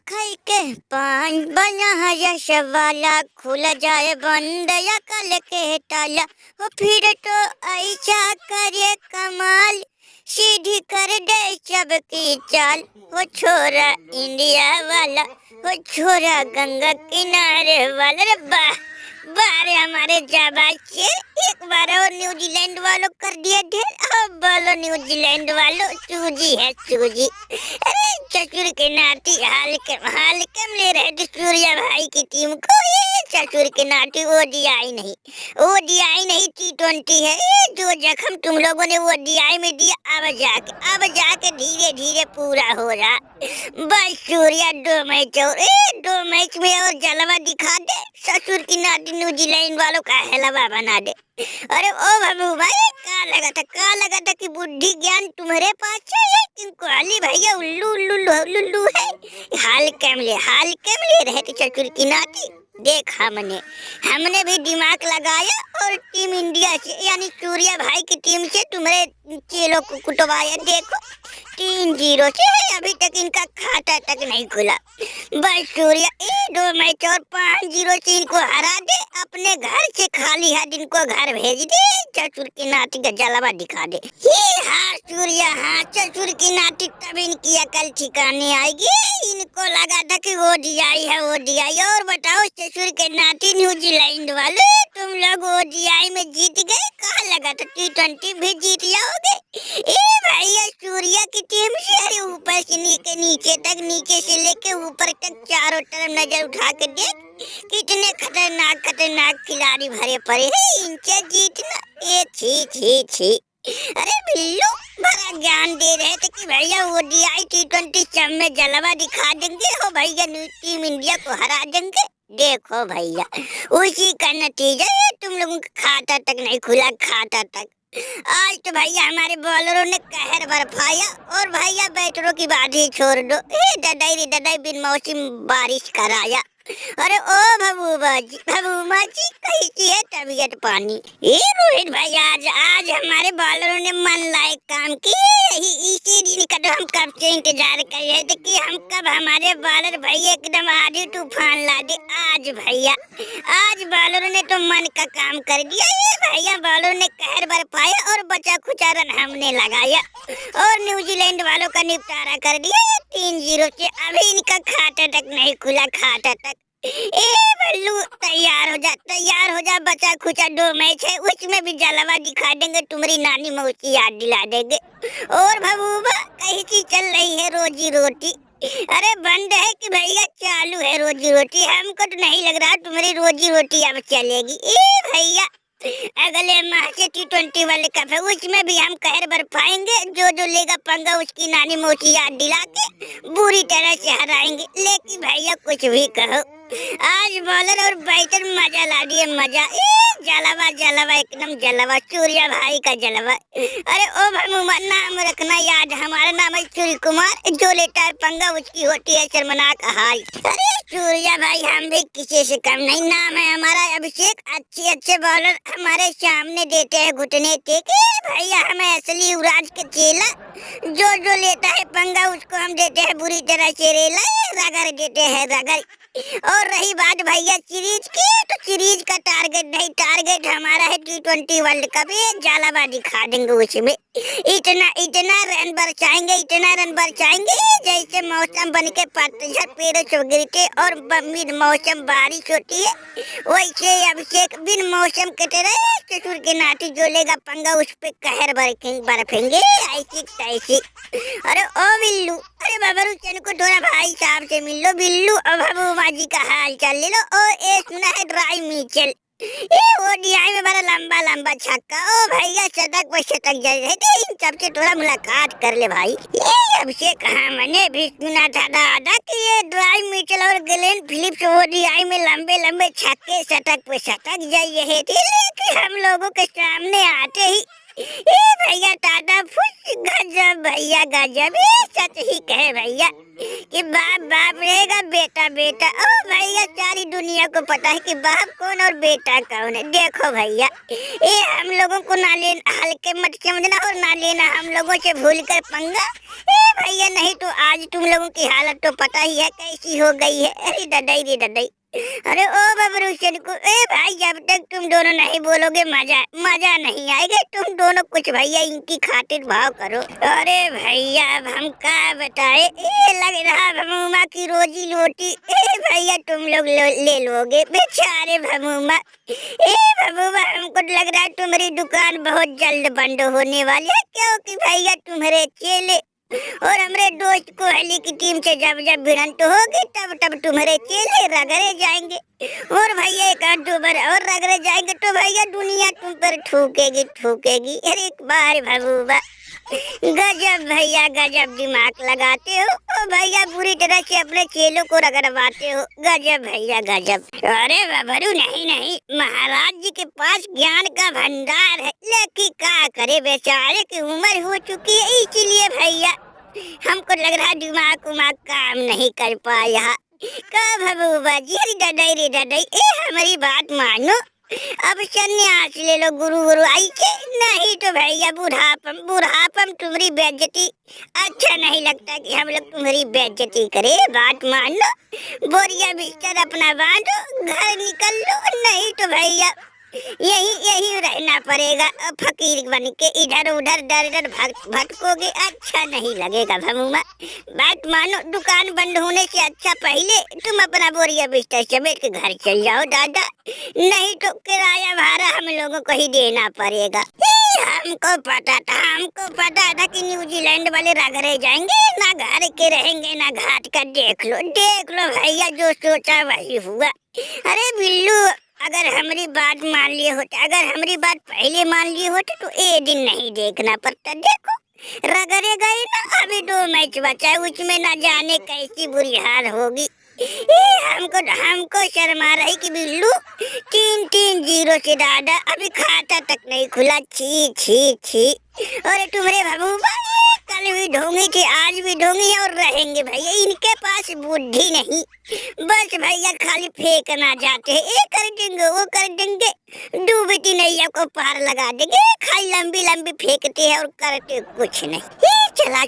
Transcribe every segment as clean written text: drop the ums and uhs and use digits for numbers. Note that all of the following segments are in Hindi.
खई के पान बना यश वाला खुल जाए बंद या कल के ताला हो फिर तो ऐसा करे कमाल सीधी कर दे सबकी चाल हो छोरा इंडिया वाला हो छोरा गंगा किनारे वाला रब्बा बारे हमारे जाबाज शेर एक बार और न्यूजीलैंड वालों कर दिया ढेर। अब बोलो न्यूजीलैंड वालों सूजी है सूजी। अरे चचुर के नाती हाल कम ले रहे सूर्या भाई की टीम को। ये चचुर के नाती ओडीआई नहीं T20 है। ये जो जख्म तुम लोगों ने ओडीआई में दिया अब जाके धीरे धीरे पूरा हो रहा। बस सूर्या 2 मैच में और जलवा दिखा दे। ससुर की नाती न्यूजीलैंड वालों का हलवा बना दे। अरे ओ बाबू भाई का लगा था कि बुद्धि ज्ञान तुम्हारे पास है कि कोहली भैया उल्लू है। हाल कैम ले रहे थे चतुर की नाती। देख हमने भी दिमाग लगाया और टीम इंडिया से यानी सूर्या भाई की टीम से तुम्हारे चेलों को कुटवाया। देखो 3-0 से अभी तक इनका खाता तक नहीं खुला। बस सूर्या 2 मैच और 5-0 से इनको हरा दे। अपने घर से खाली हाथ इनको घर भेज दे। चतुर की नाती का जलवा दिखा दे। हाँ सूर्या हाँ चतुर की नाती तब इनकी अकल ठिकाने आएगी। इनको लगा था कि ओडीआई है ओडीआई। और बताओ चतुर के नाती न्यूजीलैंड वाले तुम लोग ओडीआई में जीत गए। कहाँ लगा था T20 भी जीत जाओगे। भैया सूर्या की टीम से अरे ऊपर से नीचे से लेके ऊपर तक चारों तरफ नजर उठा के देख कितने खतरनाक खिलाड़ी भरे पड़े हैं। इनसे जीतना छी। अरे बिल्लू बड़ा ज्ञान दे रहे थे कि भैया ओडीआई T20 सब में जलवा दिखा देंगे हो भैया टीम इंडिया को हरा देंगे। देखो भैया उसी का नतीजा है। तुम लोगों का खाता तक नहीं खुला खाता तक। आज तो भैया हमारे बॉलरों ने कहर बरपाया। और भैया बैटरों की बात ही छोड़ दो। ददाई बिन मौसम बारिश कराया। अरे ओ भबूमा जी कैसी है तबीयत पानी। रोहित भाई आज हमारे बॉलरों ने मन लायक काम किए। इसी दिन का तो हम कब से इंतजार कर रहे थे कि हम कब हमारे बॉलर भैया एकदम आधी तूफान ला दे। आज बॉलरों ने तो मन का काम कर दिया। भैया बॉलरों ने कहर बरपाया और बचा खुचा रन हमने लगाया और न्यूजीलैंड वालों का निपटारा कर दिया 3-0 से। अभी इनका खाता तक नहीं खुला खाता तक। बल्लू तैयार हो जा बचा खुचा 2 मैच है उसमें भी जलवा दिखा देंगे। तुम्हारी नानी मौसी याद दिला देंगे। और भबूबा कहीं की चल रही है रोजी रोटी। अरे बंद है कि भैया चालू है रोजी रोटी। हमको तो नहीं लग रहा तुम्हारी रोजी रोटी अब चलेगी। भैया अगले माह से T20 वर्ल्ड कप है उसमें भी हम कहर बरपाएंगे। जो लेगा पंगा उसकी नानी मौसी याद दिला के बुरी तरह से हराएंगे। लेकिन भैया कुछ भी कहो आज बॉलर और बैटर मजा ला दिए मजा। जलवा एकदम जलवा सूर्या भाई का जलवा। अरे ओ भमुमा नाम रखना याद हमारा नाम है सूर्य कुमार। जो लेता है पंगा उसकी होती है शर्मनाक हाल। अरे सूर्या भाई हम भी किसी से कम नहीं। नाम है हमारा अभिषेक। अच्छे बॉलर हमारे सामने देते हैं घुटने टेके। भैया हमें असली युवराज के चेला। जो लेता है पंगा उसको हम देते हैं बुरी तरह से रेला। रगड़ देते हैं रगड़। और रही बात भैया सीरीज की तो सीरीज का टारगेट हमारा है T20 वर्ल्ड कप। जलवा दिखा देंगे उसमें। इतना रन बरसाएंगे जैसे मौसम बन के पतझड़ पेड़ों से गिरते और बिन मौसम बारिश होती है वैसे अभिषेक बिन मौसम के तरह चतुर के नाती जो लेगा पंगा उस पे कहर बरफेंगे ऐसी तैसी। अरे ओ बिल्लू अरे बाबरू चन को थोड़ा भाई साहब से मिल लो बिल्लू। अब भबूमा जी का हाल चाल ले लो। और सुना है ड्राई मिचेल ओडीआई में बड़ा लंबा छक्का। ओ भैया शतक जा रहे थे। इन सबसे थोड़ा मुलाकात कर ले भाई। अभिषेक मैंने भी सुना था दादा कि ये ड्राई मिचेल और ग्लेन फिलिप्स ओडीआई में लंबे छक्के शतक पे शतक जा रहे थे। लेकिन हम लोगों के सामने आते ही भैया टाटा फुस गजब भैया गजब। सच ही कहे भैया कि बाप रहेगा बेटा। ओ भैया सारी दुनिया को पता है कि बाप कौन और बेटा कौन है। देखो भैया, ये हम लोगों को ना लेना, हल्के मत समझना और ना लेना हम लोगों से भूल कर पंगा। ए भैया, नहीं तो आज तुम लोगों की हालत तो पता ही है कैसी हो गई है। अरे डडई रे डडई। अरे ओ बबरूशन को, ए भाई जब तक तुम दोनों नहीं बोलोगे मजा नहीं आएगा। तुम दोनों कुछ भैया इनकी खातिर भाव करो। अरे भैया अब हम क्या बताए, ए लग रहा भमूमा की रोजी रोटी ए भैया तुम लोग ले लोगे बेचारे भमूमा। ए भमूमा, हमको लग रहा है तुम्हारी दुकान बहुत जल्द बंद होने वाली है, क्योंकि भैया तुम्हारे चेले और हमारे दोस्त कोहली की टीम से जब जब भिड़ंत होगी तब तब तुम्हारे चेले रगड़े जाएंगे। और भैया एक आध दो बार और रगड़े जाएंगे तो भैया दुनिया तुम पर ठूकेगी। अरे एक बार भगूबा, गजब भैया गजब दिमाग लगाते हो। ओ भैया बुरी तरह से अपने चेलों को रगड़वाते हो। गजब भैया गजब। अरे बबरू नहीं, महाराज जी के पास ज्ञान का भंडार है, लेकिन क्या करे बेचारे की उम्र हो चुकी है, इसलिए भैया हमको लग रहा दिमाग उमाग काम नहीं कर पाया। का भबूबा जी, अरे डडई ए हमारी बात मानो, अब सन्यास ले लो गुरु आई के, नहीं तो भैया बुढ़ापम तुम्हारी बेइज्जती अच्छा नहीं लगता कि हम लोग तुम्हारी बेइज्जती करे। बात मान लो, बोरिया बिस्तर अपना बांधो, घर निकल लो, नहीं तो भैया यही रहना पड़ेगा फकीर बन के। इधर उधर दर भटकोगे, अच्छा नहीं लगेगा भमूमा। बात मानो, दुकान बंद होने से अच्छा पहले तुम अपना बोरिया बिस्तर समेट के घर चल जाओ दादा, नहीं तो किराया भाड़ा हम लोगों को ही देना पड़ेगा। हमको पता था कि न्यूजीलैंड वाले रगड़े जाएंगे, ना घर के रहेंगे ना घाट का। देख लो भैया, जो सोचा वही हुआ। अरे बिल्लू, अगर हमारी बात मान लिए होते, अगर हमारी बात पहले मान लिए होते तो ये दिन नहीं देखना पड़ता। देखो रगड़े गए ना, अभी 2 मैच बचा है, उसमें ना जाने कैसी बुरी हाल होगी। हमको शर्मा रही कि बिल्लू 3-0 से दादा अभी खाता तक नहीं खुला। छी। और तुम्हारे भगूबा कल भी ढोंगी थी, आज भी ढोंगी और रहेंगे भैया। इनके पास बुद्धि नहीं, बस भैया खाली फेंकना जाते हैं। ये कर देंगे वो कर देंगे, डूबती नैया को पार लगा देंगे। खाली लंबी फेंकते हैं और करते कुछ नहीं। चला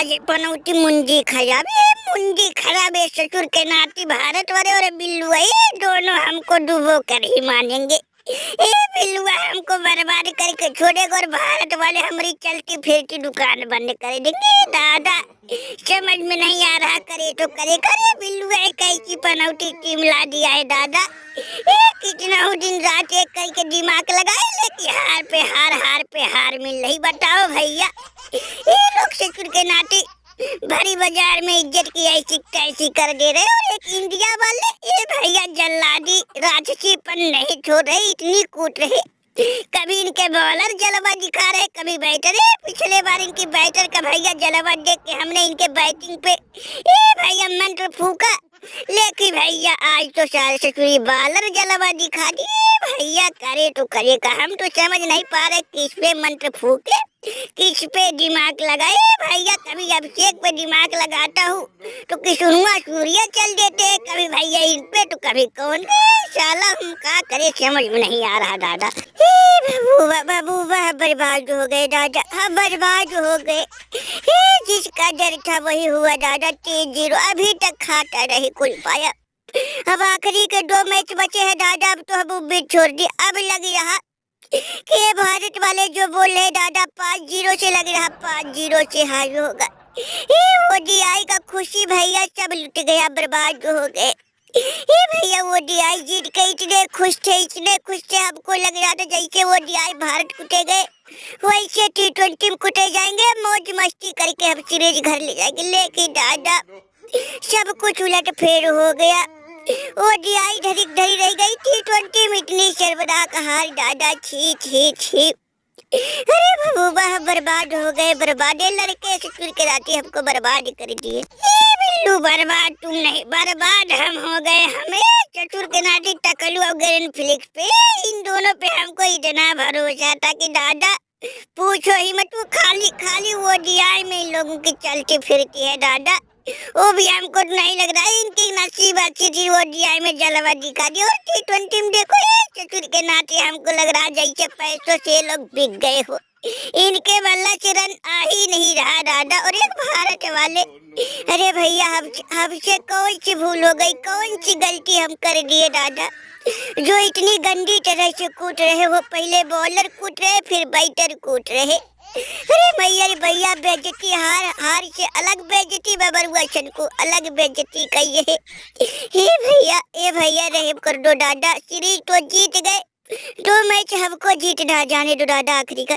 जे पनौती मुंडी खराब है ससुर के नाती भारत वाले और बिल्लू दोनों हमको डूबो कर ही मानेंगे। ए बिल्लुआ हमको बर्बाद करके छोड़ेगा और भारत वाले हमारी चलती फिरती दुकान बंद कर देंगे। दादा समझ में नहीं आ रहा, करे तो करे बिल्लुआ कैसी पनौती टीम ला दिया है दादा। कितना दिन रात एक करके दिमाग लगाए, लेकिन हार पे हार मिल रही। बताओ भैया, ये लोग ससुर के नाते भरी बाजार में इज्जत की ऐसी तैसी कर दे रहे और एक इंडिया वाले ये भैया जल्लादी राजसीपन नहीं छोड़ रहे, इतनी कूट रहे। कभी इनके बॉलर जलवा दिखा रहे, कभी बैटर। पिछले बार इनकी बैटर का भैया जलवा देख के हमने इनके बैटिंग पे भैया मंत्र फूका, लेकिन भैया आज तो सारे ससुरी बॉलर जलवा दिखा दिए। भैया करे तो करे का, हम तो समझ नहीं पा रहे किस पे मंत्र फूके किस पे दिमाग लगाए। भैया कभी अभिषेक पे दिमाग लगाता हूँ तो किशुनुआ सूर्य चल देते हैं, कभी भैया इन पे तो कभी कौन। साला हम क्या करे समझ में नहीं आ रहा दादा। बबूबा बर्बाद हो गए दादा, हाँ बर्बाद हो गए। जिसका डर था वही हुआ दादा, 3-0 अभी तक खाता नहीं कुल पाया। अब आखिरी के 2 मैच बचे हैं दादा, अब तो अब उम्मीद छोड़ दी। अब लग रहा कि भारत वाले जो बोल रहे दादा 5-0 से लग रहा 5-0 से हार होगा। ओडीआई का खुशी भैया सब लुट गया, बर्बाद हो गए। भैया ओडीआई जीत के इतने खुश थे हमको लग रहा था जैसे ओडीआई भारत कुटे गए वैसे T20 कुटे जाएंगे, मौज मस्ती करके हम सीरीज घर ले जाएंगे। लेकिन दादा सब कुछ उलट फेर हो गया। ओडीआई धरी रह गई, T20 में इतनी शर्मनाक हार दादा, छी। अरे बबूबा बर्बाद हो गए, बर्बादे लड़के ससुर के राती हमको बर्बाद कर दिए। बिल्लू बर्बाद तुम नहीं, बर्बाद हम हो गए। हमें ससुर के नाती टकलू और ग्रैंड फ्लिक्स पे, इन दोनों पे हमको इतना भरोसा था कि दादा पूछो ही मत। वो खाली ओडीआई में इन लोगों की चलती फिरती है दादा, वो भी हमको नहीं लग रहा है इनकी नसीब अच्छी थी ओडीआई में जलवा दिखा दी, और T20 में देखो ये चतुर के नाते हमको लग रहा जैसे पैसों से लोग बिक गए हो। इनके बल्ला से रन आ ही नहीं रहा दादा। और एक भारत वाले, अरे भैया हमसे कौन सी भूल हो गई, कौन सी गलती हम कर दिए दादा, जो इतनी गंदी तरह से कूट रहे हो। पहले बॉलर कूट रहे, फिर बैटर कूट रहे। अरे भैया बेइज्जती, हार से अलग बेइज्जती, बबरुआ सन को अलग बेइज्जती कहिए। हे भैया रहम कर दो दादा, सीरीज तो जीत गए, 2 मैच हमको जीतना जाने दो दादा, आखिरी का